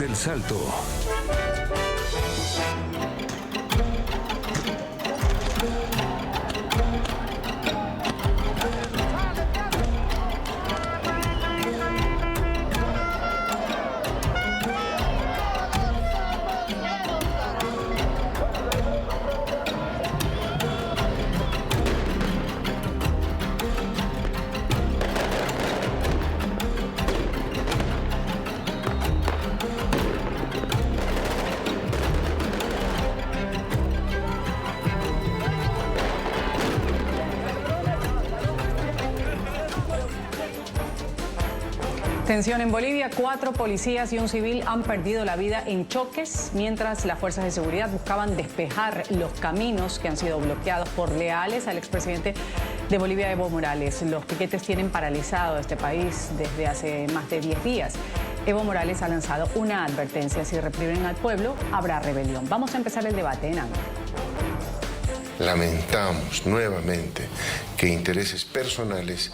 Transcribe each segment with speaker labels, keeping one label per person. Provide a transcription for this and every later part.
Speaker 1: El Salto.
Speaker 2: Tensión en Bolivia, 4 policías y un civil han perdido la vida en choques mientras las fuerzas de seguridad buscaban despejar los caminos que han sido bloqueados por leales al expresidente de Bolivia, Evo Morales. Los piquetes tienen paralizado este país desde hace más de 10 días. Evo Morales ha lanzado una advertencia: si reprimen al pueblo, habrá rebelión. Vamos a empezar el debate en ángulo.
Speaker 3: Lamentamos nuevamente que intereses personales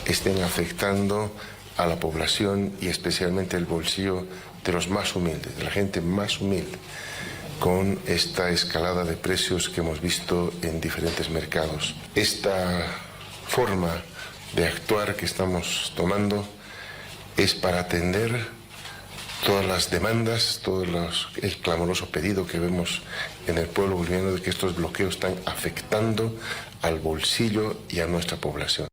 Speaker 3: estén afectando a la población y especialmente el bolsillo de los más humildes, de la gente más humilde, con esta escalada de precios que hemos visto en diferentes mercados. Esta forma de actuar que estamos tomando es para atender todas las demandas, el clamoroso pedido que vemos en el pueblo boliviano de que estos bloqueos están afectando al bolsillo y a nuestra población.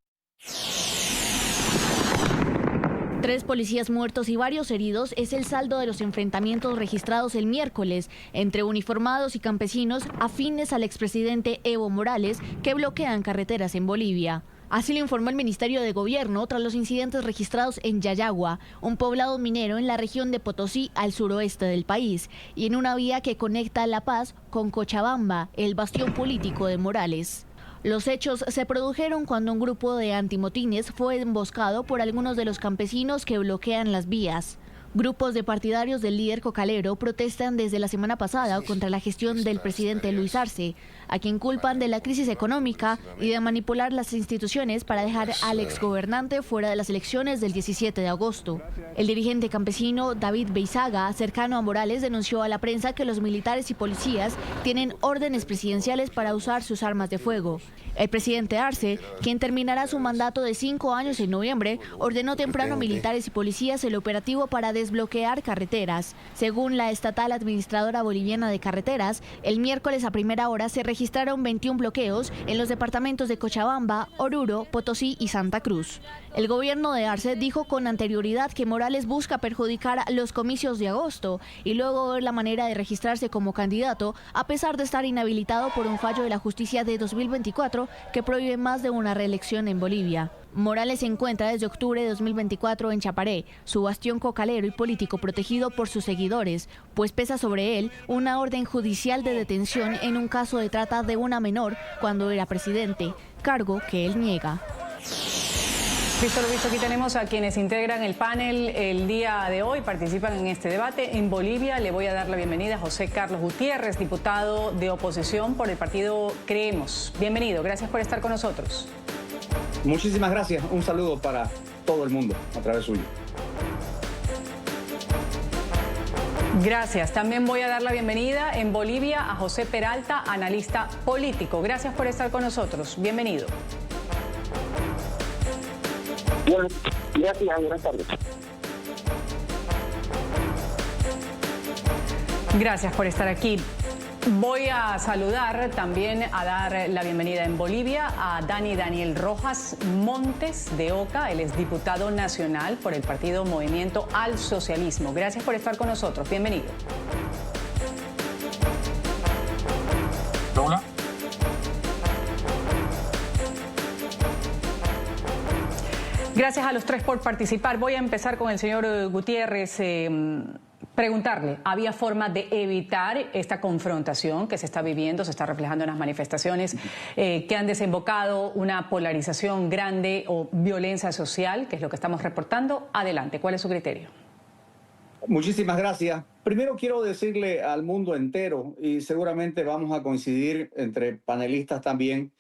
Speaker 4: 3 policías muertos y varios heridos es el saldo de los enfrentamientos registrados el miércoles entre uniformados y campesinos afines al expresidente Evo Morales que bloquean carreteras en Bolivia. Así lo informó el Ministerio de Gobierno tras los incidentes registrados en Yayagua, un poblado minero en la región de Potosí al suroeste del país, y en una vía que conecta La Paz con Cochabamba, el bastión político de Morales. Los hechos se produjeron cuando un grupo de antimotines fue emboscado por algunos de los campesinos que bloquean las vías. Grupos de partidarios del líder cocalero protestan desde la semana pasada contra la gestión del presidente Luis Arce, a quien culpan de la crisis económica y de manipular las instituciones para dejar al exgobernante fuera de las elecciones del 17 de agosto. El dirigente campesino David Beizaga, cercano a Morales, denunció a la prensa que los militares y policías tienen órdenes presidenciales para usar sus armas de fuego. El presidente Arce, quien terminará su mandato de 5 años en noviembre, ordenó temprano a militares y policías el operativo para desbloquear carreteras. Según la estatal administradora boliviana de carreteras, el miércoles a primera hora se registraron 21 bloqueos en los departamentos de Cochabamba, Oruro, Potosí y Santa Cruz. El gobierno de Arce dijo con anterioridad que Morales busca perjudicar los comicios de agosto y luego ver la manera de registrarse como candidato, a pesar de estar inhabilitado por un fallo de la justicia de 2024 que prohíbe más de una reelección en Bolivia. Morales se encuentra desde octubre de 2024 en Chaparé, su bastión cocalero y político protegido por sus seguidores, pues pesa sobre él una orden judicial de detención en un caso de trata de una menor cuando era presidente, cargo que él niega.
Speaker 2: Visto lo visto, aquí tenemos a quienes integran el panel el día de hoy, participan en este debate. En Bolivia le voy a dar la bienvenida a José Carlos Gutiérrez, diputado de oposición por el partido Creemos. Bienvenido, gracias por estar con nosotros.
Speaker 5: Muchísimas gracias, un saludo para todo el mundo a través suyo.
Speaker 2: Gracias. También voy a dar la bienvenida en Bolivia a José Peralta, analista político. Gracias por estar con nosotros. Bienvenido.
Speaker 6: Gracias, buenas tardes.
Speaker 2: Gracias por estar aquí. Voy a saludar, también a dar la bienvenida en Bolivia a Daniel Rojas Montes de Oca. Él es diputado nacional por el partido Movimiento al Socialismo. Gracias por estar con nosotros. Bienvenido.
Speaker 6: Hola.
Speaker 2: Gracias a los 3 por participar. Voy a empezar con el señor Gutiérrez. Preguntarle, ¿había forma de evitar esta confrontación que se está viviendo, se está reflejando en las manifestaciones que han desembocado una polarización grande o violencia social, que es lo que estamos reportando? Adelante, ¿cuál es su criterio?
Speaker 5: Muchísimas gracias. Primero quiero decirle al mundo entero, y seguramente vamos a coincidir entre panelistas también,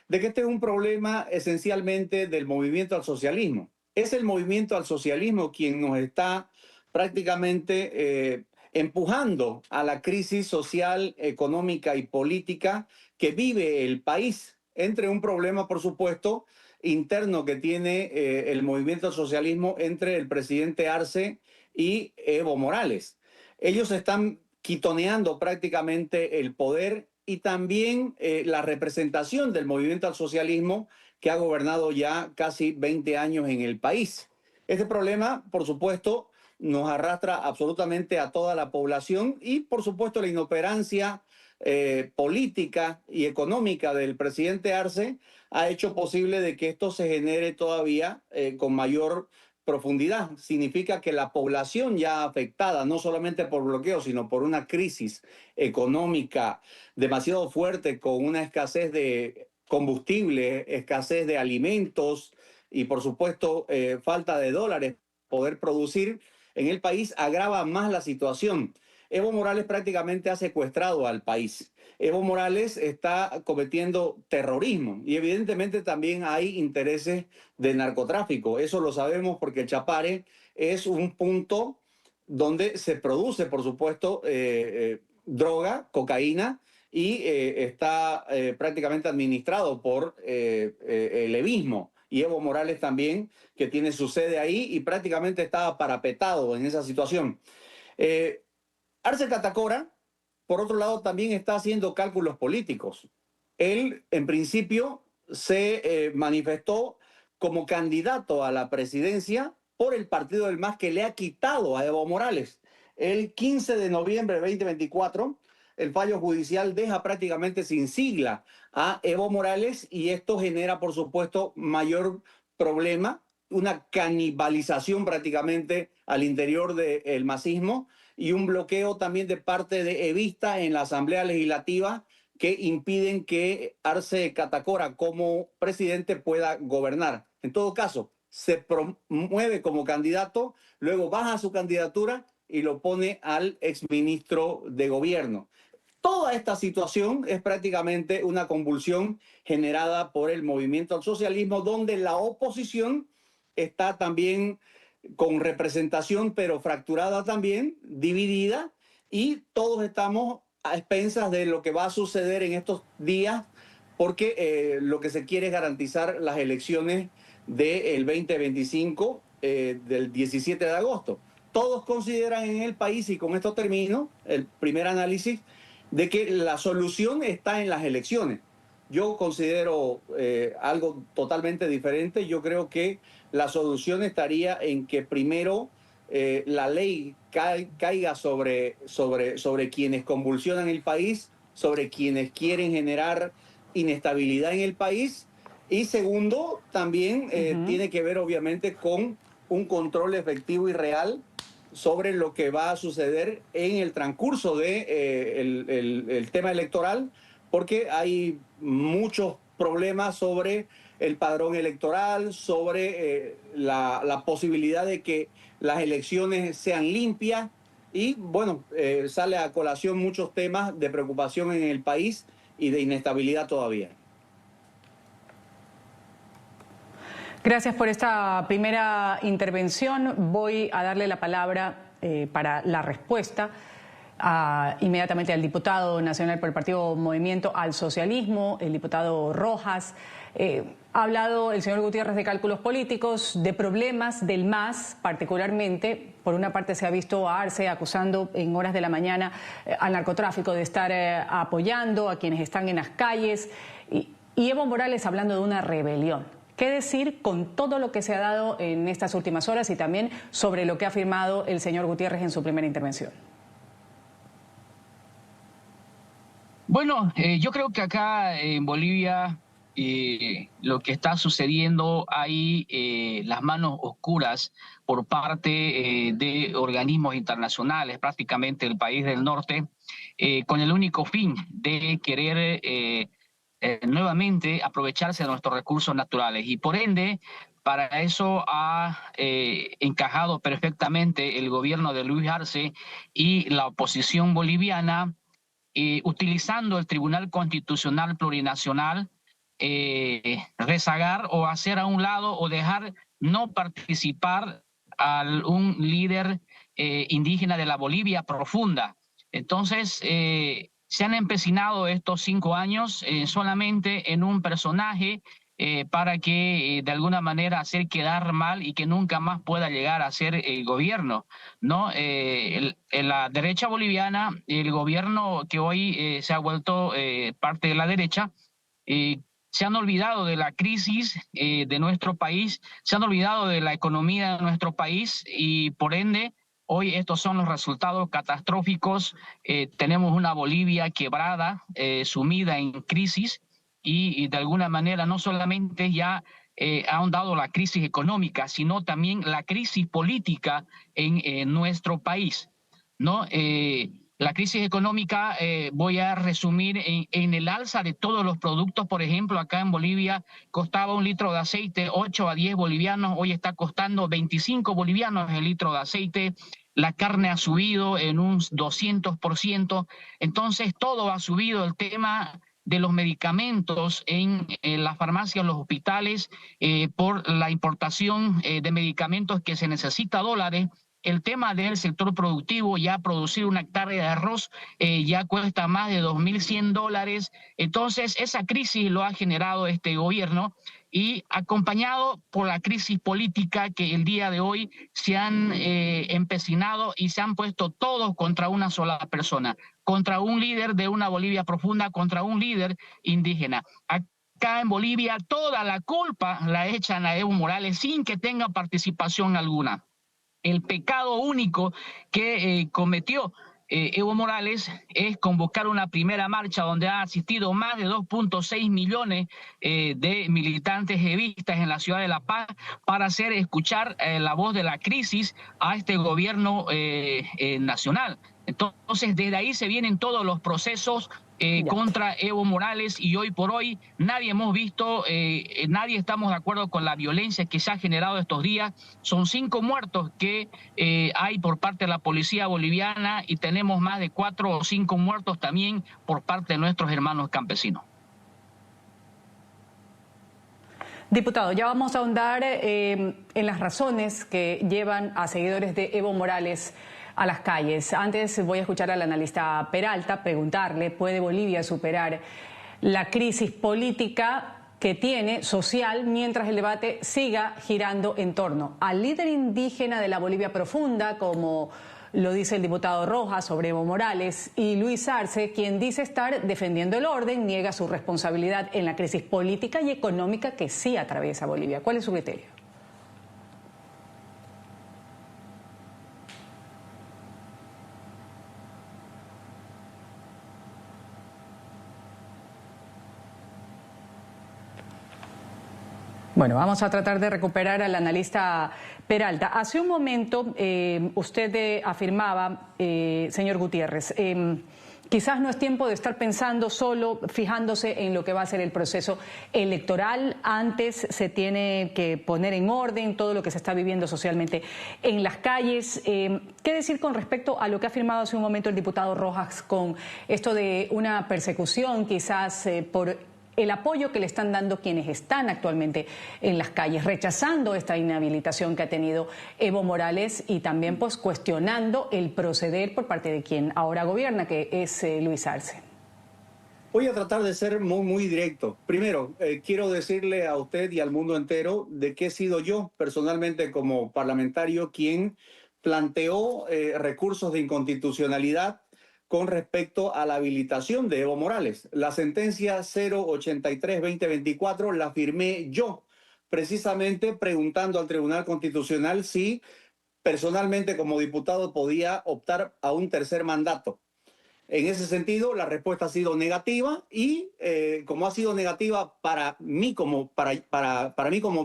Speaker 5: de que este es un problema esencialmente del movimiento al socialismo. Es el movimiento al socialismo quien nos está prácticamente empujando a la crisis social, económica y política que vive el país, entre un problema, por supuesto, interno que tiene el movimiento al socialismo entre el presidente Arce y Evo Morales. Ellos están quitoneando prácticamente el poder y también la representación del movimiento al socialismo que ha gobernado ya casi 20 años en el país. Este problema, por supuesto, nos arrastra absolutamente a toda la población y, por supuesto, la inoperancia política y económica del presidente Arce ha hecho posible de que esto se genere todavía con mayor profundidad. Significa que la población ya afectada, no solamente por bloqueo, sino por una crisis económica demasiado fuerte, con una escasez de combustible, escasez de alimentos y, por supuesto, falta de dólares poder producir en el país, agrava más la situación. Evo Morales prácticamente ha secuestrado al país. Evo Morales está cometiendo terrorismo y evidentemente también hay intereses de narcotráfico. Eso lo sabemos porque el Chapare es un punto donde se produce, por supuesto, droga, cocaína, y está prácticamente administrado por el evismo. Y Evo Morales también, que tiene su sede ahí y prácticamente estaba parapetado en esa situación. Arce Catacora, por otro lado, también está haciendo cálculos políticos. Él, en principio, se manifestó como candidato a la presidencia por el Partido del MAS, que le ha quitado a Evo Morales. El 15 de noviembre de 2024, el fallo judicial deja prácticamente sin sigla a Evo Morales y esto genera, por supuesto, mayor problema, una canibalización prácticamente al interior del masismo y un bloqueo también de parte de evistas en la Asamblea Legislativa que impiden que Arce Catacora como presidente pueda gobernar. En todo caso, se promueve como candidato, luego baja su candidatura y lo pone al exministro de gobierno. Toda esta situación es prácticamente una convulsión generada por el movimiento al socialismo, donde la oposición está también con representación, pero fracturada también, dividida, y todos estamos a expensas de lo que va a suceder en estos días, porque lo que se quiere es garantizar las elecciones del 2025, del 17 de agosto. Todos consideran en el país, y con esto termino el primer análisis, de que la solución está en las elecciones. Yo considero algo totalmente diferente. Yo creo que la solución estaría en que primero la ley caiga sobre quienes convulsionan el país, sobre quienes quieren generar inestabilidad en el país. Y segundo, también tiene que ver obviamente con un control efectivo y real sobre lo que va a suceder en el transcurso de el tema electoral, porque hay muchos problemas sobre el padrón electoral, sobre la posibilidad de que las elecciones sean limpias y, bueno, sale a colación muchos temas de preocupación en el país y de inestabilidad todavía.
Speaker 2: Gracias por esta primera intervención. Voy a darle la palabra para la respuesta inmediatamente al diputado nacional por el Partido Movimiento al Socialismo, el diputado Rojas. Ha hablado el señor Gutiérrez de cálculos políticos, de problemas del MAS particularmente. Por una parte se ha visto a Arce acusando en horas de la mañana al narcotráfico de estar apoyando a quienes están en las calles y Evo Morales hablando de una rebelión. ¿Qué decir con todo lo que se ha dado en estas últimas horas y también sobre lo que ha afirmado el señor Gutiérrez en su primera intervención?
Speaker 1: Bueno, yo creo que acá en Bolivia lo que está sucediendo hay las manos oscuras por parte de organismos internacionales, prácticamente el país del norte, con el único fin de querer nuevamente aprovecharse de nuestros recursos naturales y por ende para eso ha encajado perfectamente el gobierno de Luis Arce y la oposición boliviana utilizando el Tribunal Constitucional Plurinacional rezagar o hacer a un lado o dejar no participar a un líder indígena de la Bolivia profunda. Entonces, se han empecinado estos 5 años solamente en un personaje para que de alguna manera hacer quedar mal y que nunca más pueda llegar a ser el gobierno, ¿no? En la derecha boliviana, el gobierno que hoy se ha vuelto parte de la derecha, se han olvidado de la crisis de nuestro país, se han olvidado de la economía de nuestro país y por ende hoy estos son los resultados catastróficos. Tenemos una Bolivia quebrada, sumida en crisis y de alguna manera no solamente ya ha ahondado la crisis económica, sino también la crisis política en nuestro país, ¿no? La crisis económica, voy a resumir en el alza de todos los productos. Por ejemplo, acá en Bolivia costaba un litro de aceite 8 a 10 bolivianos, hoy está costando 25 bolivianos el litro de aceite. La carne ha subido en un 200%. Entonces, todo ha subido. El tema de los medicamentos en las farmacias, los hospitales, por la importación de medicamentos que se necesita dólares. El tema del sector productivo, ya producir una hectárea de arroz ya cuesta más de $2.100. Entonces, esa crisis lo ha generado este gobierno y acompañado por la crisis política que el día de hoy se han empecinado y se han puesto todos contra una sola persona, contra un líder de una Bolivia profunda, contra un líder indígena. Acá en Bolivia toda la culpa la echan a Evo Morales sin que tenga participación alguna. El pecado único que cometió Evo Morales es convocar una primera marcha donde ha asistido más de 2.6 millones de militantes evistas en la ciudad de La Paz para hacer escuchar la voz de la crisis a este gobierno nacional. Entonces, desde ahí se vienen todos los procesos contra Evo Morales y hoy por hoy nadie hemos visto, nadie estamos de acuerdo con la violencia que se ha generado estos días. Son 5 muertos que hay por parte de la policía boliviana y tenemos más de 4 o 5 muertos también por parte de nuestros hermanos campesinos.
Speaker 2: Diputado, ya vamos a ahondar en las razones que llevan a seguidores de Evo Morales a las calles. Antes voy a escuchar al analista Peralta preguntarle, ¿puede Bolivia superar la crisis política que tiene, social, mientras el debate siga girando en torno al líder indígena de la Bolivia profunda, como lo dice el diputado Rojas sobre Evo Morales, y Luis Arce, quien dice estar defendiendo el orden, niega su responsabilidad en la crisis política y económica que sí atraviesa Bolivia? ¿Cuál es su criterio? Bueno, vamos a tratar de recuperar al analista Peralta. Hace un momento usted afirmaba, señor Gutiérrez, quizás no es tiempo de estar pensando solo, fijándose en lo que va a ser el proceso electoral. Antes se tiene que poner en orden todo lo que se está viviendo socialmente en las calles. ¿Qué decir con respecto a lo que ha afirmado hace un momento el diputado Rojas con esto de una persecución quizás por el apoyo que le están dando quienes están actualmente en las calles, rechazando esta inhabilitación que ha tenido Evo Morales y también pues cuestionando el proceder por parte de quien ahora gobierna, que es Luis Arce?
Speaker 5: Voy a tratar de ser muy directo. Primero, quiero decirle a usted y al mundo entero de que he sido yo personalmente como parlamentario quien planteó recursos de inconstitucionalidad con respecto a la habilitación de Evo Morales. La sentencia 083-2024 la firmé yo, precisamente preguntando al Tribunal Constitucional si personalmente como diputado podía optar a un tercer mandato. En ese sentido, la respuesta ha sido negativa y como ha sido negativa para mí como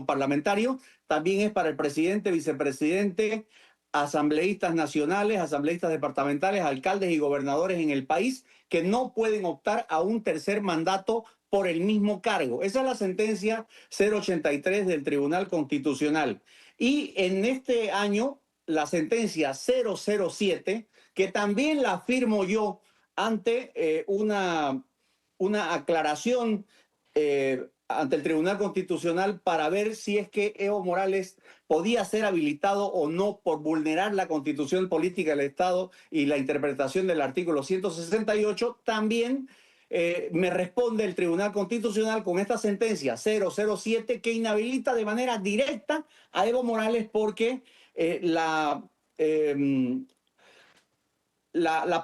Speaker 5: parlamentario, también es para el presidente, vicepresidente, asambleístas nacionales, asambleístas departamentales, alcaldes y gobernadores en el país que no pueden optar a un tercer mandato por el mismo cargo. Esa es la sentencia 083 del Tribunal Constitucional. Y en este año, la sentencia 007, que también la firmo yo ante una aclaración ante el Tribunal Constitucional para ver si es que Evo Morales podía ser habilitado o no por vulnerar la Constitución Política del Estado y la interpretación del artículo 168, también me responde el Tribunal Constitucional con esta sentencia 007 que inhabilita de manera directa a Evo Morales porque la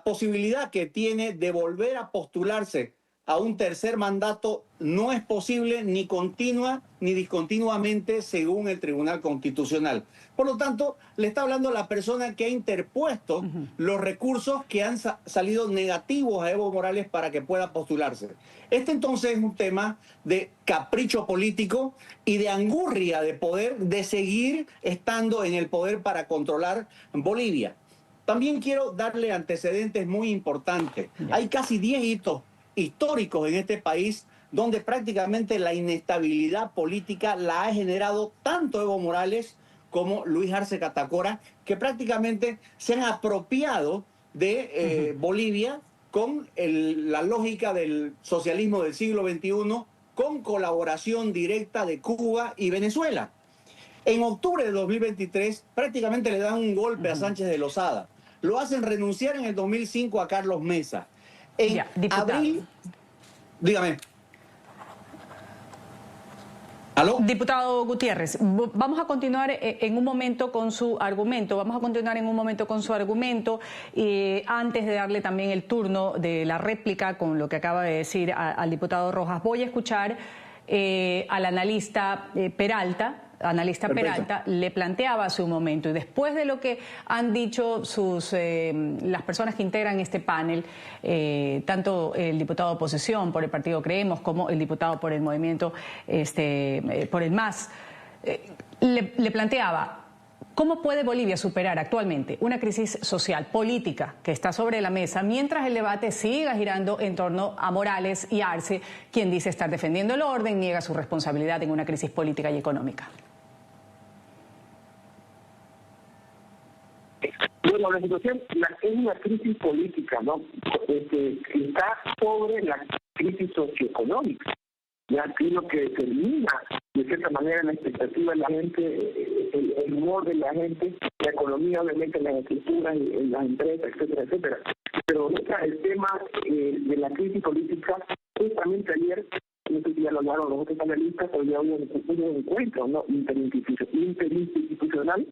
Speaker 5: posibilidad que tiene de volver a postularse a un tercer mandato no es posible ni continua ni discontinuamente según el Tribunal Constitucional. Por lo tanto, le está hablando la persona que ha interpuesto los recursos que han salido negativos a Evo Morales para que pueda postularse. Este entonces es un tema de capricho político y de angurria de poder, de seguir estando en el poder para controlar Bolivia. También quiero darle antecedentes muy importantes. Hay casi 10 hitos históricos en este país donde prácticamente la inestabilidad política la ha generado tanto Evo Morales como Luis Arce Catacora, que prácticamente se han apropiado de Bolivia con la lógica del socialismo del siglo XXI, con colaboración directa de Cuba y Venezuela. En octubre de 2023 prácticamente le dan un golpe a Sánchez de Lozada. Lo hacen renunciar en el 2005 a Carlos Mesa. En abril, dígame. ¿Aló?
Speaker 2: Diputado Gutiérrez, vamos a continuar en un momento con su argumento. Antes de darle también el turno de la réplica con lo que acaba de decir al diputado Rojas, voy a escuchar al analista Peralta. Peralta le planteaba hace un momento, y después de lo que han dicho las personas que integran este panel, tanto el diputado de oposición por el partido Creemos como el diputado por el movimiento, por el MAS, le planteaba ¿cómo puede Bolivia superar actualmente una crisis social, política que está sobre la mesa mientras el debate siga girando en torno a Morales y Arce, quien dice estar defendiendo el orden, niega su responsabilidad en una crisis política y económica?
Speaker 6: Bueno, la situación es una crisis política, ¿no? Que está sobre la crisis socioeconómica. Ya que es lo que determina, de cierta manera, la expectativa de la gente, el humor de la gente, la economía, obviamente, las estructuras, las empresas, etcétera, etcétera. Pero el tema de la crisis política, justamente ayer, no sé si ya lo hablaron los otros panelistas, pero ya hubo un encuentro, ¿no? interinstitucional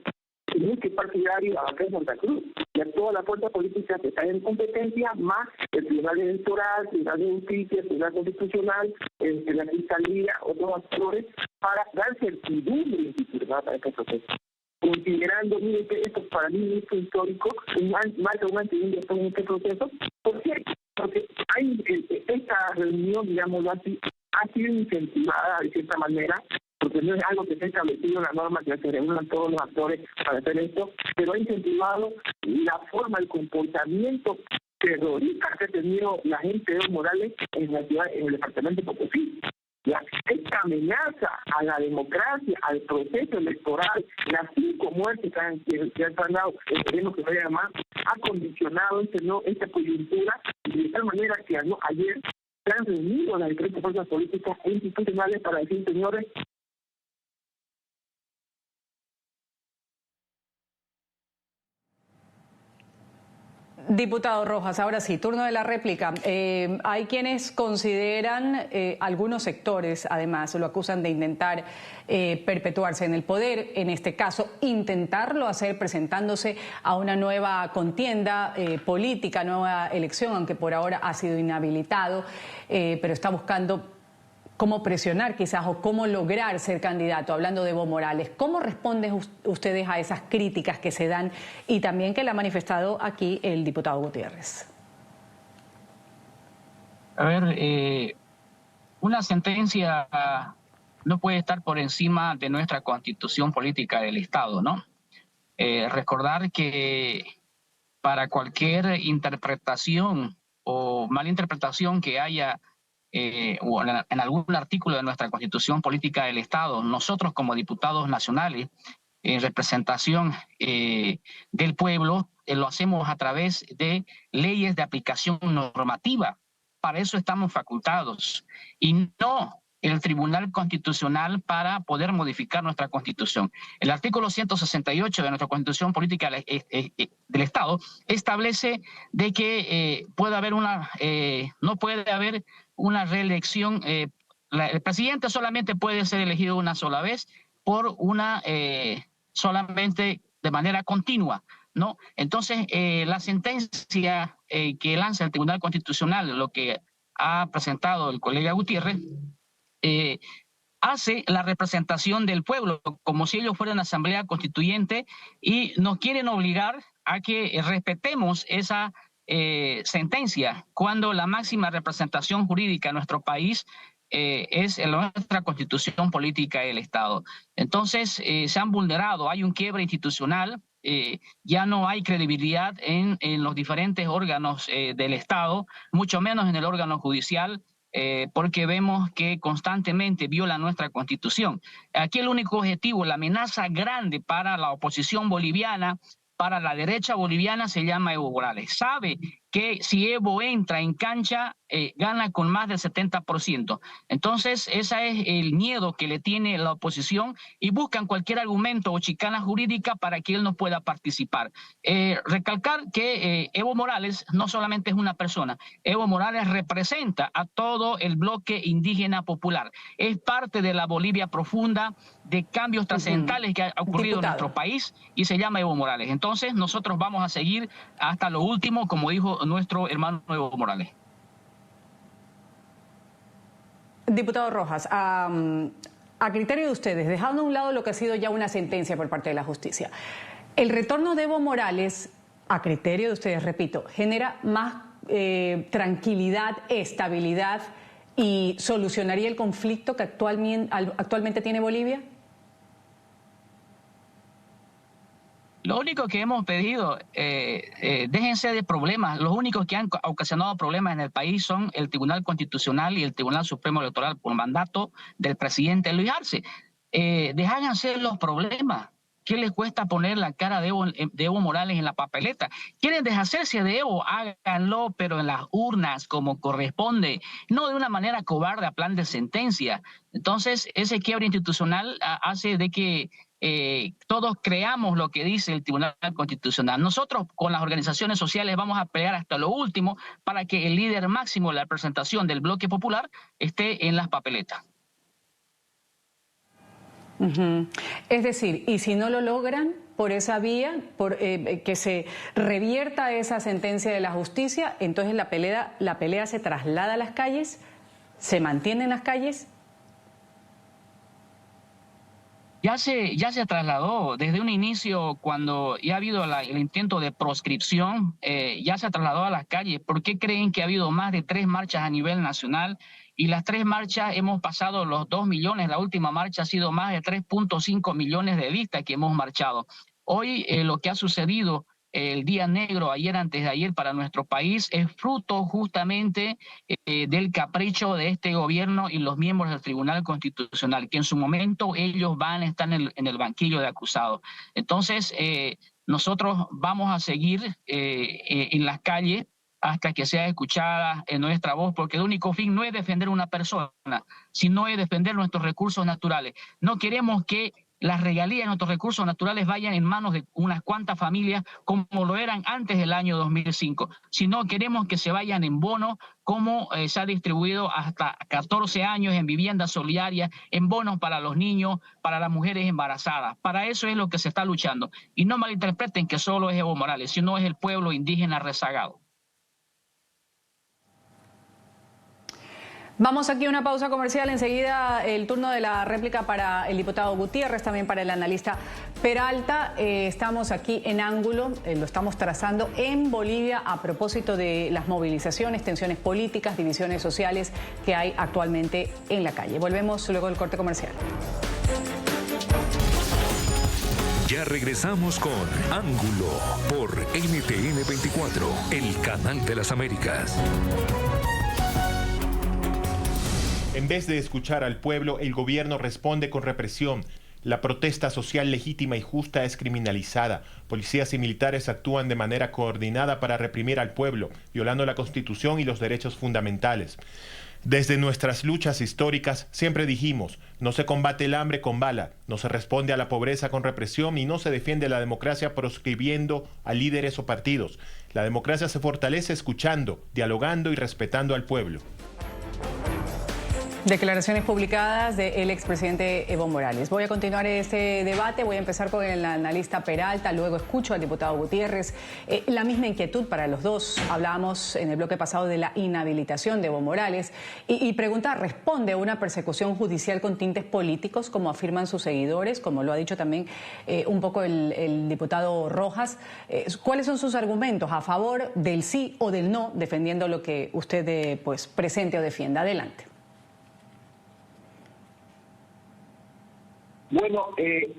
Speaker 6: multipartidario acá en Santa Cruz. Ya toda la fuerza política que está en competencia, más el Tribunal Electoral, el Tribunal de Justicia, el Tribunal Constitucional, la Fiscalía, otros actores, para dar certidumbre institucional para este proceso. Considerando, mire, que esto para mí es histórico, marca un antes y un después en este proceso. ¿Por qué? Porque esta reunión, digámoslo así, ha sido incentivada de cierta manera, porque no es algo que se ha establecido en la norma que se reúnan todos los actores para hacer esto, pero ha incentivado la forma, el comportamiento terrorista que ha tenido la gente de Evo Morales en la ciudad, en el departamento de Potosí. Esta amenaza a la democracia, al proceso electoral, las 5 muertes que han dado, esperemos que no haya más, ha condicionado esta coyuntura de tal manera que ayer se han reunido las diferentes fuerzas políticas e institucionales para decir, señores,
Speaker 2: Diputado Rojas, ahora sí, turno de la réplica. Hay quienes consideran, algunos sectores además, lo acusan de intentar perpetuarse en el poder, en este caso intentarlo hacer presentándose a una nueva contienda política, nueva elección, aunque por ahora ha sido inhabilitado, pero está buscando cómo presionar quizás o cómo lograr ser candidato, hablando de Evo Morales. ¿Cómo responden ustedes a esas críticas que se dan y también que le ha manifestado aquí el diputado Gutiérrez?
Speaker 1: A ver, una sentencia no puede estar por encima de nuestra constitución política del Estado, ¿no? Recordar que para cualquier interpretación o malinterpretación que haya o en algún artículo de nuestra Constitución Política del Estado, nosotros como diputados nacionales, en representación del pueblo, lo hacemos a través de leyes de aplicación normativa. Para eso estamos facultados y no el Tribunal Constitucional para poder modificar nuestra Constitución. El artículo 168 de nuestra Constitución Política del Estado establece de que no puede haber una reelección. El presidente solamente puede ser elegido una sola vez por solamente de manera continua, ¿no? Entonces, la sentencia que lanza el Tribunal Constitucional, lo que ha presentado el colega Gutiérrez, hace la representación del pueblo como si ellos fueran asamblea constituyente y nos quieren obligar a que respetemos esa sentencia cuando la máxima representación jurídica en nuestro país es nuestra Constitución Política del Estado. Entonces, se han vulnerado, hay un quiebre institucional, ya no hay credibilidad en los diferentes órganos del Estado, mucho menos en el órgano judicial, porque vemos que constantemente viola nuestra Constitución. Aquí el único objetivo, la amenaza grande para la oposición boliviana, para la derecha boliviana, se llama Evo Morales. Sabe que si Evo entra en cancha, gana con más del 70%. Entonces, ese es el miedo que le tiene la oposición y buscan cualquier argumento o chicana jurídica para que él no pueda participar. Recalcar que Evo Morales no solamente es una persona, Evo Morales representa a todo el bloque indígena popular. Es parte de la Bolivia profunda, de cambios trascendentales que ha ocurrido en nuestro país y se llama Evo Morales. Entonces, nosotros vamos a seguir hasta lo último, como dijo nuestro hermano Evo Morales.
Speaker 2: Diputado Rojas, a criterio de ustedes, dejando a un lado lo que ha sido ya una sentencia por parte de la justicia, el retorno de Evo Morales, a criterio de ustedes, repito, genera más tranquilidad, estabilidad y solucionaría el conflicto que actualmente tiene Bolivia.
Speaker 1: Lo único que hemos pedido, déjense de problemas. Los únicos que han ocasionado problemas en el país son el Tribunal Constitucional y el Tribunal Supremo Electoral por mandato del presidente Luis Arce. Déjense los problemas. ¿Qué les cuesta poner la cara de Evo Morales en la papeleta? ¿Quieren deshacerse de Evo? Háganlo, pero en las urnas, como corresponde, no de una manera cobarde a plan de sentencia. Entonces, ese quiebre institucional hace de que todos creamos lo que dice el Tribunal Constitucional. Nosotros con las organizaciones sociales vamos a pelear hasta lo último para que el líder máximo de la representación del bloque popular esté en las papeletas.
Speaker 2: Es decir, y si no lo logran por esa vía, que se revierta esa sentencia de la justicia, entonces la pelea se traslada a las calles, se mantiene en las calles.
Speaker 1: Ya se trasladó desde un inicio, cuando ya ha habido el intento de proscripción, ya se trasladó a las calles. ¿Por qué creen que ha habido más de 3 marchas a nivel nacional? Y las 3 marchas hemos pasado los 2 millones, la última marcha ha sido más de 3.5 millones de vistas que hemos marchado. Hoy lo que ha sucedido el día negro, ayer, antes de ayer, para nuestro país, es fruto justamente del capricho de este gobierno y los miembros del Tribunal Constitucional, que en su momento ellos van a estar en el banquillo de acusados. Entonces, nosotros vamos a seguir en las calles hasta que sea escuchada nuestra voz, porque el único fin no es defender una persona, sino es defender nuestros recursos naturales. No queremos que las regalías de nuestros recursos naturales vayan en manos de unas cuantas familias como lo eran antes del año 2005, sino queremos que se vayan en bonos, como se ha distribuido hasta 14 años en viviendas solidarias, en bonos para los niños, para las mujeres embarazadas. Para eso es lo que se está luchando. Y no malinterpreten que solo es Evo Morales, sino es el pueblo indígena rezagado.
Speaker 2: Vamos aquí a una pausa comercial, enseguida el turno de la réplica para el diputado Gutiérrez, también para el analista Peralta. Estamos aquí en ángulo, lo estamos trazando en Bolivia a propósito de las movilizaciones, tensiones políticas, divisiones sociales que hay actualmente en la calle. Volvemos luego del corte comercial.
Speaker 7: Ya regresamos con Ángulo por NTN 24, el canal de las Américas.
Speaker 8: En vez de escuchar al pueblo, el gobierno responde con represión. La protesta social legítima y justa es criminalizada. Policías y militares actúan de manera coordinada para reprimir al pueblo, violando la Constitución y los derechos fundamentales. Desde nuestras luchas históricas siempre dijimos, no se combate el hambre con bala, no se responde a la pobreza con represión y no se defiende la democracia proscribiendo a líderes o partidos. La democracia se fortalece escuchando, dialogando y respetando al pueblo.
Speaker 2: Declaraciones publicadas del expresidente Evo Morales. Voy a continuar este debate, voy a empezar con el analista Peralta, luego escucho al diputado Gutiérrez. La misma inquietud para los dos. Hablábamos en el bloque pasado de la inhabilitación de Evo Morales y pregunta, ¿responde a una persecución judicial con tintes políticos, como afirman sus seguidores, como lo ha dicho también un poco el diputado Rojas? ¿Cuáles son sus argumentos a favor del sí o del no, defendiendo lo que usted pues presente o defienda? Adelante.
Speaker 6: Bueno,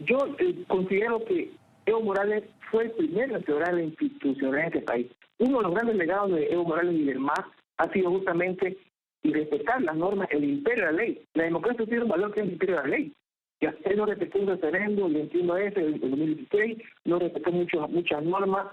Speaker 6: yo considero que Evo Morales fue el primero en quebrar la institucionalidad de este país. Uno de los grandes legados de Evo Morales y del MAS ha sido justamente respetar las normas, el imperio de la ley. La democracia tiene un valor que es el imperio de la ley. Ya, él no respetó un referéndum, el 21F, el 2016, no respetó muchas normas,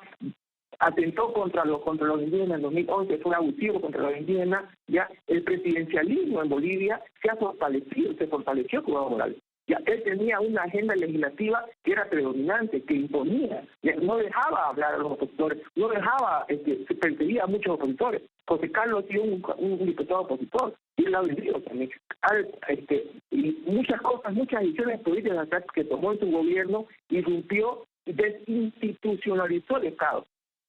Speaker 6: atentó contra los indígenas en 2011, fue abusivo contra los indígenas. Ya, el presidencialismo en Bolivia se fortaleció con Evo Morales. Ya, él tenía una agenda legislativa que era predominante, que imponía, ya, no dejaba hablar a los opositores, no dejaba, se perseguía a muchos opositores. José Carlos ha sido un diputado opositor, y él ha vivido también. Y muchas cosas, muchas decisiones políticas que tomó en su gobierno, irrumpió, desinstitucionalizó el Estado.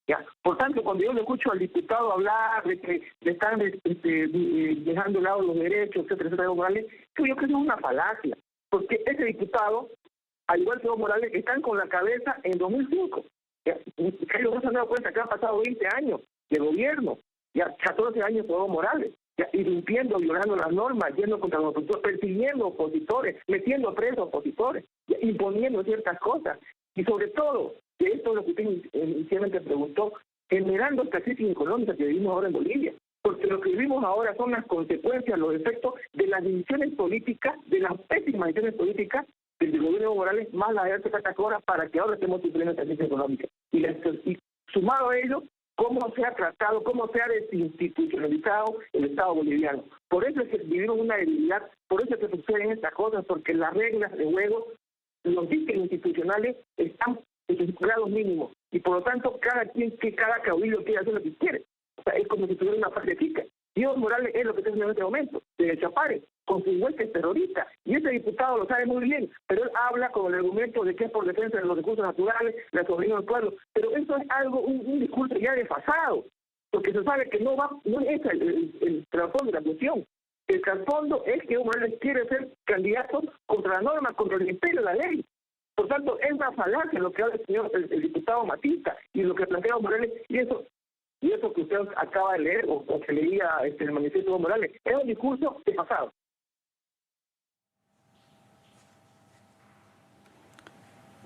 Speaker 6: Ya. Por tanto, cuando yo le escucho al diputado hablar de que le están dejando de lado los derechos, etcétera, Morales, yo creo que es una falacia. Porque ese diputado, al igual que Evo Morales, están con la cabeza en 2005. Ellos no se han dado cuenta que han pasado 20 años de gobierno, ya 14 años de Evo Morales, ya irrumpiendo, violando las normas, yendo contra los opositores, persiguiendo opositores, metiendo presos opositores, ya, imponiendo ciertas cosas. Y sobre todo, que esto es lo que usted inicialmente preguntó, generando esta crisis económica que vivimos ahora en Bolivia. Porque lo que vivimos ahora son las consecuencias, los efectos de las decisiones políticas, de las pésimas decisiones políticas del gobierno de Evo Morales, más la de Arce Catacora, para que ahora estemos sufriendo esta crisis económica. Y sumado a ello, cómo se ha tratado, cómo se ha desinstitucionalizado el Estado boliviano. Por eso es que vivimos una debilidad, por eso es que suceden estas cosas, porque las reglas de juego, los diques institucionales están en sus grados mínimos. Y por lo tanto, cada caudillo quiere hacer lo que quiere. O sea, es como si tuviera una patria chica. Y Evo Morales es lo que está haciendo en este momento, de Chapare, con su huestes terroristas. Y ese diputado lo sabe muy bien, pero él habla con el argumento de que es por defensa de los recursos naturales, la soberanía del pueblo. Pero eso es algo, un discurso ya desfasado, porque se sabe que no es el trasfondo de la cuestión. El trasfondo es que Evo Morales quiere ser candidato contra la norma, contra el imperio de la ley. Por tanto, es una falacia lo que habla el diputado Matista y lo que plantea Evo Morales, y eso que usted acaba de leer o que leía el manifiesto de Evo Morales, es un discurso de pasado.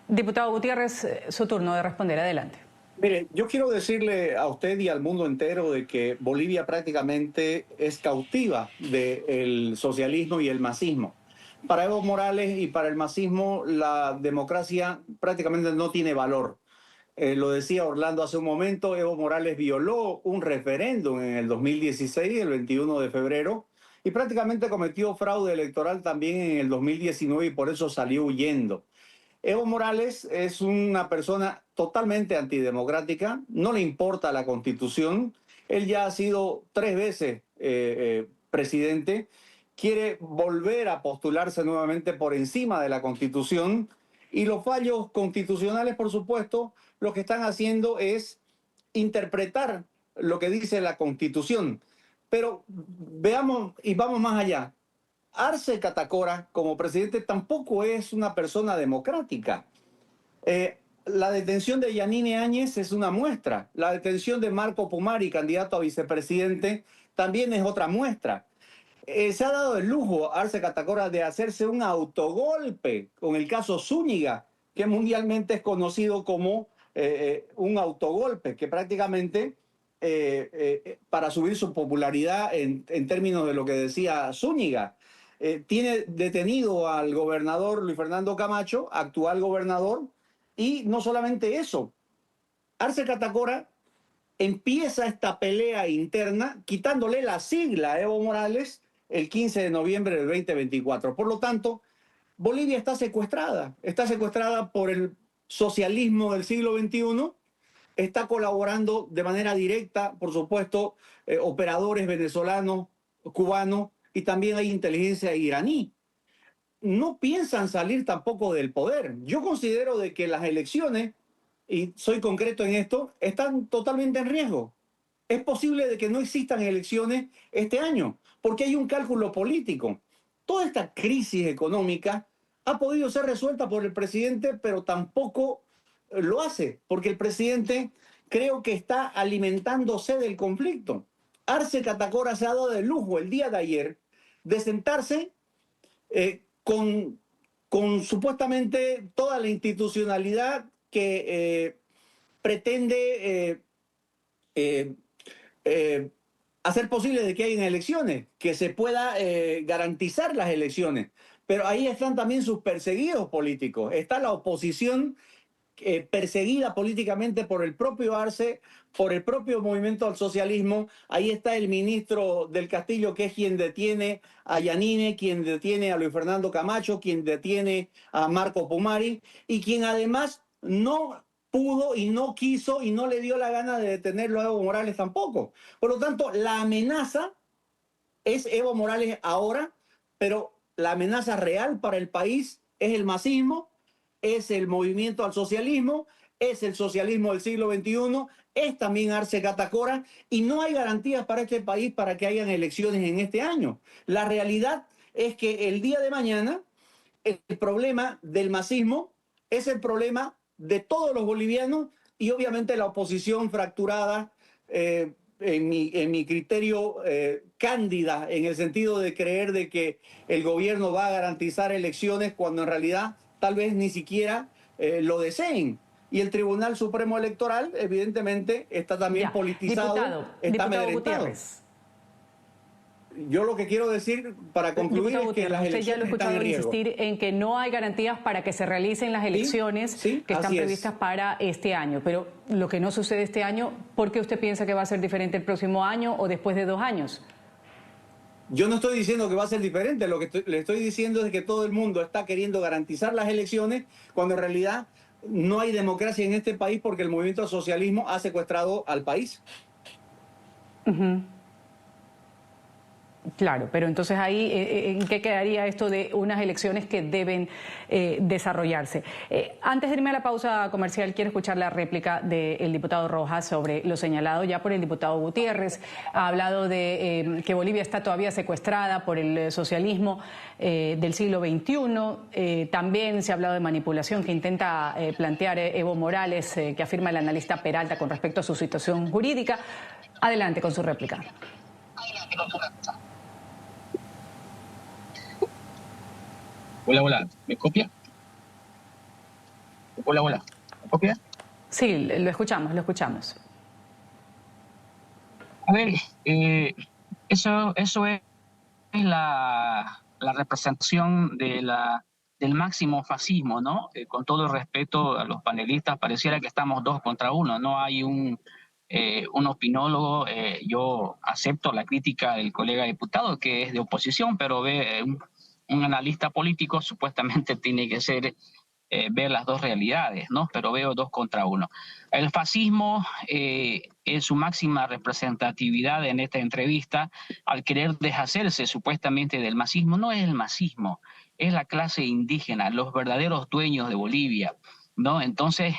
Speaker 2: Diputado Gutiérrez, su turno de responder. Adelante.
Speaker 5: Mire, yo quiero decirle a usted y al mundo entero de que Bolivia prácticamente es cautiva del socialismo y el masismo. Para Evo Morales y para el masismo, la democracia prácticamente no tiene valor. Lo decía Orlando hace un momento, Evo Morales violó un referéndum en el 2016, el 21 de febrero, y prácticamente cometió fraude electoral también en el 2019 y por eso salió huyendo. Evo Morales es una persona totalmente antidemocrática, no le importa la Constitución, él ya ha sido 3 veces presidente, quiere volver a postularse nuevamente por encima de la Constitución y los fallos constitucionales, por supuesto, lo que están haciendo es interpretar lo que dice la Constitución. Pero veamos y vamos más allá. Arce Catacora, como presidente, tampoco es una persona democrática. La detención de Yanine Áñez es una muestra. La detención de Marco Pumari, candidato a vicepresidente, también es otra muestra. Se ha dado el lujo Arce Catacora de hacerse un autogolpe con el caso Zúñiga, que mundialmente es conocido como un autogolpe, que prácticamente para subir su popularidad en términos de lo que decía Zúñiga, tiene detenido al gobernador Luis Fernando Camacho, actual gobernador, y no solamente eso, Arce Catacora empieza esta pelea interna quitándole la sigla a Evo Morales el 15 de noviembre del 2024. Por lo tanto, Bolivia está secuestrada por el socialismo del siglo XXI, está colaborando de manera directa, por supuesto, operadores venezolanos, cubanos, y también hay inteligencia iraní. No piensan salir tampoco del poder. Yo considero de que las elecciones, y soy concreto en esto, están totalmente en riesgo. Es posible de que no existan elecciones este año, porque hay un cálculo político. Toda esta crisis económica ha podido ser resuelta por el presidente, pero tampoco lo hace, porque el presidente creo que está alimentándose del conflicto. Arce Catacora se ha dado de lujo el día de ayer de sentarse con supuestamente toda la institucionalidad que pretende hacer posible de que haya elecciones, que se pueda garantizar las elecciones. Pero ahí están también sus perseguidos políticos. Está la oposición perseguida políticamente por el propio Arce, por el propio movimiento al socialismo. Ahí está el ministro del Castillo, que es quien detiene a Yanine, quien detiene a Luis Fernando Camacho, quien detiene a Marco Pumari, y quien además no pudo y no quiso y no le dio la gana de detenerlo a Evo Morales tampoco. Por lo tanto, la amenaza es Evo Morales ahora, pero la amenaza real para el país es el masismo, es el movimiento al socialismo, es el socialismo del siglo XXI, es también Arce Catacora, y no hay garantías para este país para que hayan elecciones en este año. La realidad es que el día de mañana el problema del masismo es el problema de todos los bolivianos, y obviamente la oposición fracturada, en mi criterio, cándida, en el sentido de creer de que el gobierno va a garantizar elecciones cuando en realidad tal vez ni siquiera lo deseen. Y el Tribunal Supremo Electoral, evidentemente, está también politizado, está amedrentado. Yo lo que quiero decir para concluir es que las elecciones
Speaker 2: usted ya lo he escuchado insistir en que no hay garantías para que se realicen las elecciones que están previstas para este año. Pero lo que no sucede este año, ¿por qué usted piensa que va a ser diferente el próximo año o después de 2 años?
Speaker 5: Yo no estoy diciendo que va a ser diferente. Lo que le estoy diciendo es que todo el mundo está queriendo garantizar las elecciones cuando en realidad no hay democracia en este país porque el movimiento al socialismo ha secuestrado al país.
Speaker 2: Claro, pero entonces ahí, ¿en qué quedaría esto de unas elecciones que deben desarrollarse? Antes de irme a la pausa comercial, quiero escuchar la réplica del diputado Rojas sobre lo señalado ya por el diputado Gutiérrez. Ha hablado de que Bolivia está todavía secuestrada por el socialismo del siglo XXI. También se ha hablado de manipulación que intenta plantear Evo Morales, que afirma el analista Peralta con respecto a su situación jurídica. Adelante con su réplica.
Speaker 1: Hola, hola, ¿me copia? Hola, hola, ¿me copia?
Speaker 2: Sí, lo escuchamos, lo escuchamos.
Speaker 1: A ver, eso es la representación del máximo fascismo, ¿no? Con todo el respeto a los panelistas, pareciera que estamos 2 contra 1, no hay un opinólogo. Yo acepto la crítica del colega diputado, que es de oposición, pero ve un analista político supuestamente tiene que ser ver las dos realidades, ¿no? Pero veo 2 contra 1. El fascismo, en su máxima representatividad en esta entrevista, al querer deshacerse supuestamente del masismo, no es el masismo, es la clase indígena, los verdaderos dueños de Bolivia, ¿no? Entonces,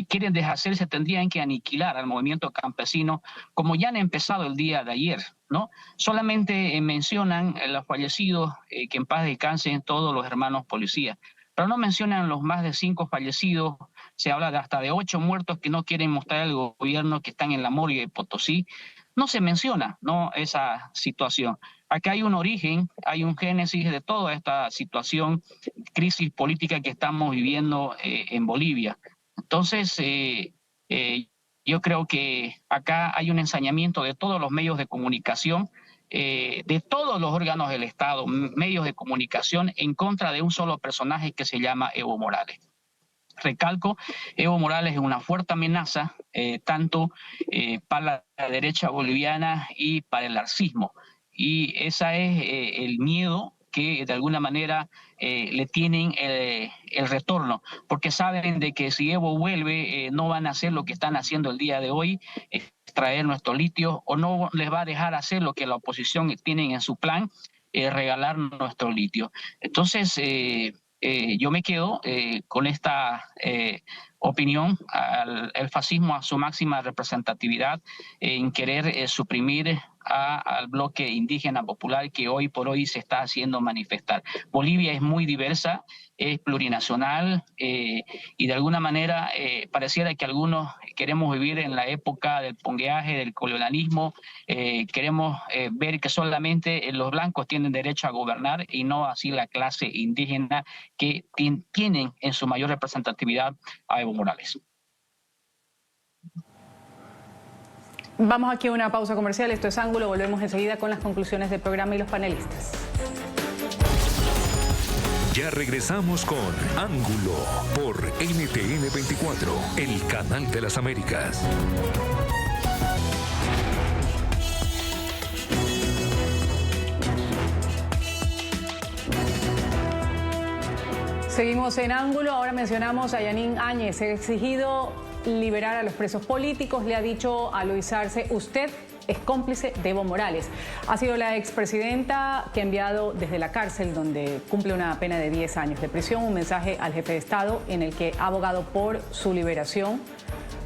Speaker 1: quieren deshacerse, tendrían que aniquilar al movimiento campesino, como ya han empezado el día de ayer, ¿no? Solamente mencionan los fallecidos, que en paz descansen todos los hermanos policías, pero no mencionan los más de 5 fallecidos. Se habla de hasta de 8 muertos que no quieren mostrar al gobierno, que están en la morgue de Potosí. No se menciona, ¿no?, esa situación. Acá hay un origen, hay un génesis de toda esta situación, crisis política que estamos viviendo en Bolivia. Entonces, yo creo que acá hay un ensañamiento de todos los medios de comunicación, de todos los órganos del Estado, medios de comunicación, en contra de un solo personaje que se llama Evo Morales. Recalco, Evo Morales es una fuerte amenaza, tanto para la derecha boliviana y para el arcismo. Y ese es el miedo que de alguna manera le tienen el retorno, porque saben de que si Evo vuelve no van a hacer lo que están haciendo el día de hoy, extraer nuestro litio, o no les va a dejar hacer lo que la oposición tiene en su plan, regalar nuestro litio. Entonces, yo me quedo con esta opinión, el fascismo a su máxima representatividad, en querer suprimir al bloque indígena popular que hoy por hoy se está haciendo manifestar. Bolivia es muy diversa, es plurinacional y de alguna manera pareciera que algunos queremos vivir en la época del pongueaje, del colonialismo, queremos ver que solamente los blancos tienen derecho a gobernar y no así la clase indígena que tienen en su mayor representatividad a Evo Morales.
Speaker 2: Vamos aquí a una pausa comercial. Esto es Ángulo. Volvemos enseguida con las conclusiones del programa y los panelistas.
Speaker 7: Ya regresamos con Ángulo por NTN 24, el canal de las Américas.
Speaker 2: Seguimos en Ángulo. Ahora mencionamos a Yanín Áñez. Ha exigido liberar a los presos políticos. Le ha dicho a Luis Arce: usted es cómplice de Evo Morales. Ha sido la expresidenta que ha enviado desde la cárcel, donde cumple una pena de 10 años de prisión, un mensaje al jefe de Estado en el que ha abogado por su liberación,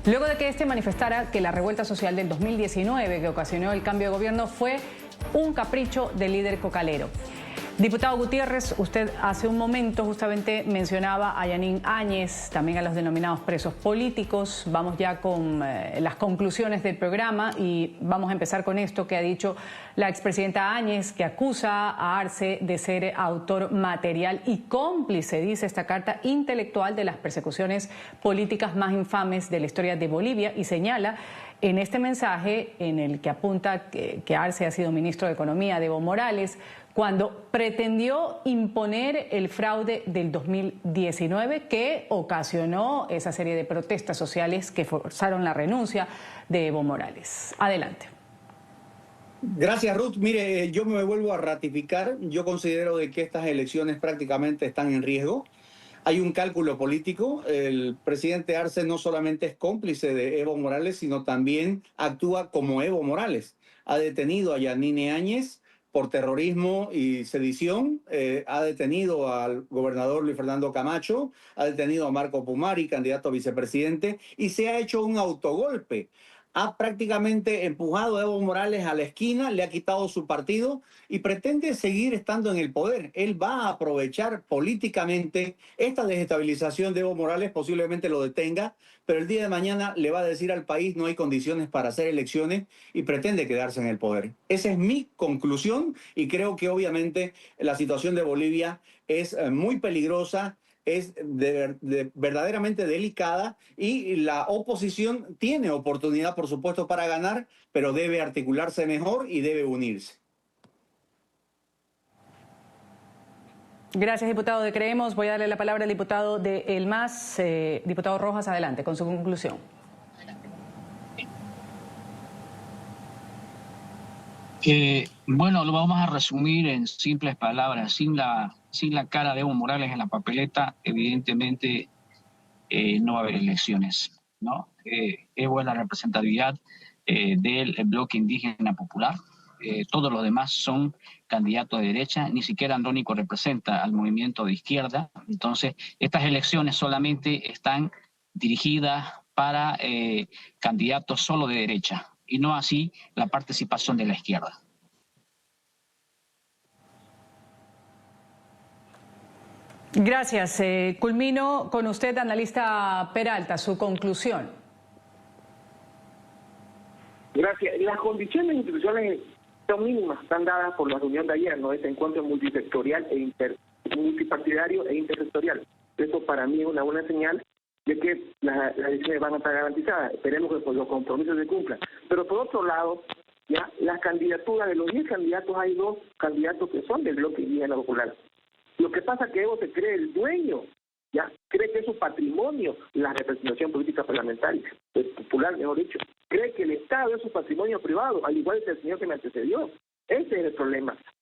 Speaker 2: luego de que este manifestara que la revuelta social del 2019, que ocasionó el cambio de gobierno, fue un capricho del líder cocalero. Diputado Gutiérrez, usted hace un momento justamente mencionaba a Yanín Áñez, también a los denominados presos políticos. Vamos ya con las conclusiones del programa y vamos a empezar con esto que ha dicho la expresidenta Áñez, que acusa a Arce de ser autor material y cómplice, dice esta carta, intelectual de las persecuciones políticas más infames de la historia de Bolivia, y señala en este mensaje en el que apunta que Arce ha sido ministro de Economía de Evo Morales cuando pretendió imponer el fraude del 2019 que ocasionó esa serie de protestas sociales que forzaron la renuncia de Evo Morales. Adelante.
Speaker 5: Gracias, Ruth. Mire, yo me vuelvo a ratificar. Yo considero de que estas elecciones prácticamente están en riesgo. Hay un cálculo político. El presidente Arce no solamente es cómplice de Evo Morales, sino también actúa como Evo Morales. Ha detenido a Yanín Áñez por terrorismo y sedición, ha detenido al gobernador Luis Fernando Camacho, ha detenido a Marco Pumari, candidato a vicepresidente, y se ha hecho un autogolpe. Ha prácticamente empujado a Evo Morales a la esquina, le ha quitado su partido y pretende seguir estando en el poder. Él va a aprovechar políticamente esta desestabilización de Evo Morales, posiblemente lo detenga, pero el día de mañana le va a decir al país no hay condiciones para hacer elecciones y pretende quedarse en el poder. Esa es mi conclusión y creo que obviamente la situación de Bolivia es muy peligrosa, es verdaderamente delicada y la oposición tiene oportunidad, por supuesto, para ganar, pero debe articularse mejor y debe unirse.
Speaker 2: Gracias, diputado de Creemos. Voy a darle la palabra al diputado de El MAS. Diputado Rojas, adelante con su conclusión.
Speaker 1: Bueno, lo vamos a resumir en simples palabras. Sin la cara de Evo Morales en la papeleta, evidentemente no va a haber elecciones, ¿no? Evo es la representatividad del bloque indígena popular. Todos los demás son candidatos de derecha, ni siquiera Andrónico representa al movimiento de izquierda. Entonces, estas elecciones solamente están dirigidas para candidatos solo de derecha, y no así la participación de la izquierda.
Speaker 2: Gracias. Culmino con usted, analista Peralta, su conclusión.
Speaker 6: Gracias. Las condiciones institucionales son mínimas, están dadas por la reunión de ayer, ¿no? Este encuentro multisectorial multipartidario e intersectorial. Eso para mí es una buena señal de que las elecciones van a estar garantizadas. Esperemos que los compromisos se cumplan. Pero por otro lado, ya las candidaturas, de los 10 candidatos, hay 2 candidatos que son del bloque indígena popular. Lo que pasa es que Evo se cree el dueño, ya cree que es su patrimonio la representación política parlamentaria, popular, mejor dicho. Cree que el Estado es su patrimonio privado, al igual que el señor que me antecedió. Ese es el problema.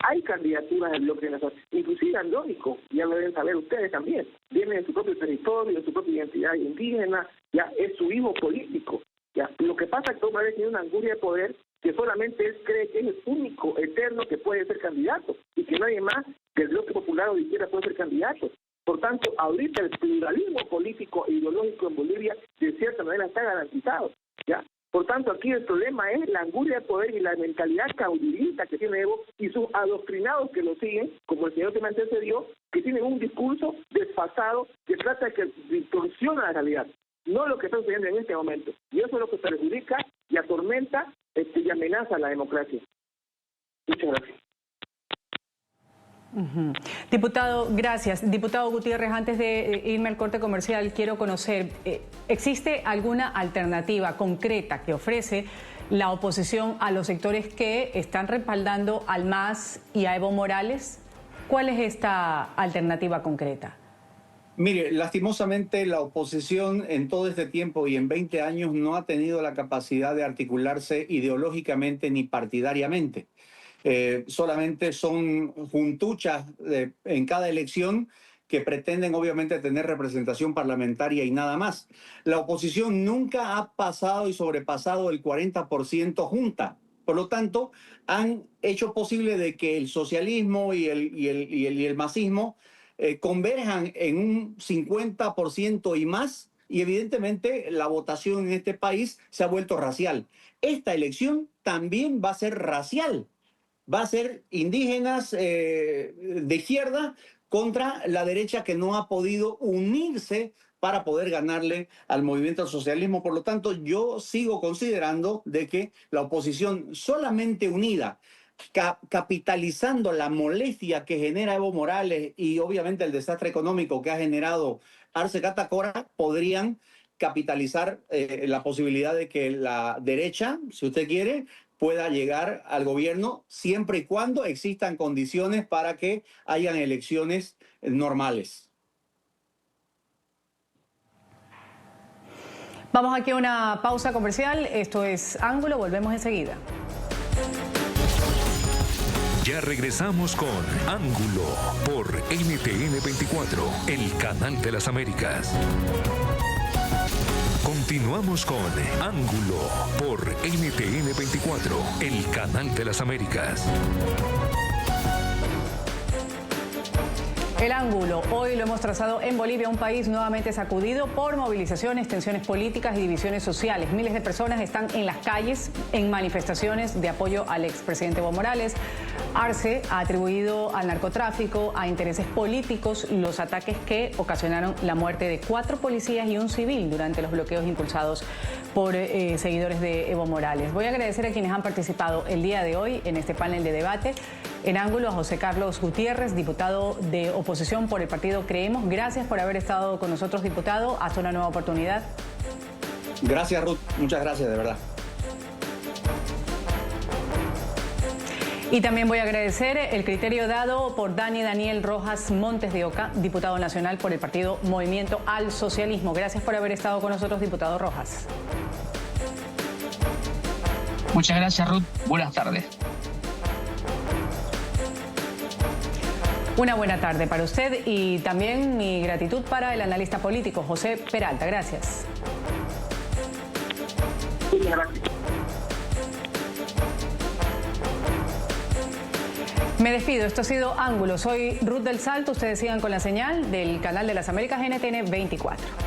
Speaker 6: Hay candidaturas del bloque nacional, inclusive Andrónico, ya lo deben saber ustedes también, viene de su propio territorio, de su propia identidad indígena, ya es su hijo político. Ya. Lo que pasa es que Morales tiene una angustia de poder que solamente él cree que es el único eterno que puede ser candidato y que nadie más del bloque popular o de izquierda puede ser candidato. Por tanto, ahorita el pluralismo político e ideológico en Bolivia de cierta manera está garantizado. ¿Ya? Por tanto, aquí el problema es la angustia de poder y la mentalidad caudillista que tiene Evo y sus adoctrinados que lo siguen, como el señor que me antecedió, que tienen un discurso desfasado que trata de que distorsiona la realidad, no lo que está sucediendo en este momento. Y eso es lo que perjudica y atormenta y amenaza a la democracia. Muchas gracias.
Speaker 2: Diputado, gracias. Diputado Gutiérrez, antes de irme al corte comercial, quiero conocer, ¿existe alguna alternativa concreta que ofrece la oposición a los sectores que están respaldando al MAS y a Evo Morales? ¿Cuál es esta alternativa concreta?
Speaker 5: Mire, lastimosamente la oposición en todo este tiempo y en 20 años no ha tenido la capacidad de articularse ideológicamente ni partidariamente. Solamente son juntuchas en cada elección que pretenden obviamente tener representación parlamentaria y nada más. La oposición nunca ha pasado y sobrepasado el 40% junta. Por lo tanto, han hecho posible de que el socialismo y el masismo converjan en un 50% y más, y evidentemente la votación en este país se ha vuelto racial. Esta elección también va a ser racial. Va a ser indígenas de izquierda contra la derecha que no ha podido unirse para poder ganarle al movimiento al socialismo. Por lo tanto, yo sigo considerando de que la oposición solamente unida, capitalizando la molestia que genera Evo Morales y obviamente el desastre económico que ha generado Arce Catacora, podrían capitalizar la posibilidad de que la derecha, si usted quiere, pueda llegar al gobierno siempre y cuando existan condiciones para que hayan elecciones normales.
Speaker 2: Vamos aquí a una pausa comercial. Esto es Ángulo. Volvemos enseguida.
Speaker 7: Ya regresamos con Ángulo por NTN 24, el canal de las Américas. Continuamos con Ángulo por NTN 24, el canal de las Américas.
Speaker 2: El ángulo, hoy lo hemos trazado en Bolivia, un país nuevamente sacudido por movilizaciones, tensiones políticas y divisiones sociales. Miles de personas están en las calles en manifestaciones de apoyo al expresidente Evo Morales. Arce ha atribuido al narcotráfico, a intereses políticos, los ataques que ocasionaron la muerte de 4 policías y un civil durante los bloqueos impulsados por seguidores de Evo Morales. Voy a agradecer a quienes han participado el día de hoy en este panel de debate. En Ángulo, a José Carlos Gutiérrez, diputado de oposición por el partido Creemos. Gracias por haber estado con nosotros, diputado. Hasta una nueva oportunidad.
Speaker 5: Gracias, Ruth. Muchas gracias, de verdad.
Speaker 2: Y también voy a agradecer el criterio dado por Daniel Rojas Montes de Oca, diputado nacional por el partido Movimiento al Socialismo. Gracias por haber estado con nosotros, diputado Rojas.
Speaker 1: Muchas gracias, Ruth. Buenas tardes.
Speaker 2: Una buena tarde para usted y también mi gratitud para el analista político José Peralta. Gracias. Me despido. Esto ha sido Ángulo. Soy Ruth del Salto. Ustedes sigan con la señal del canal de las Américas NTN 24.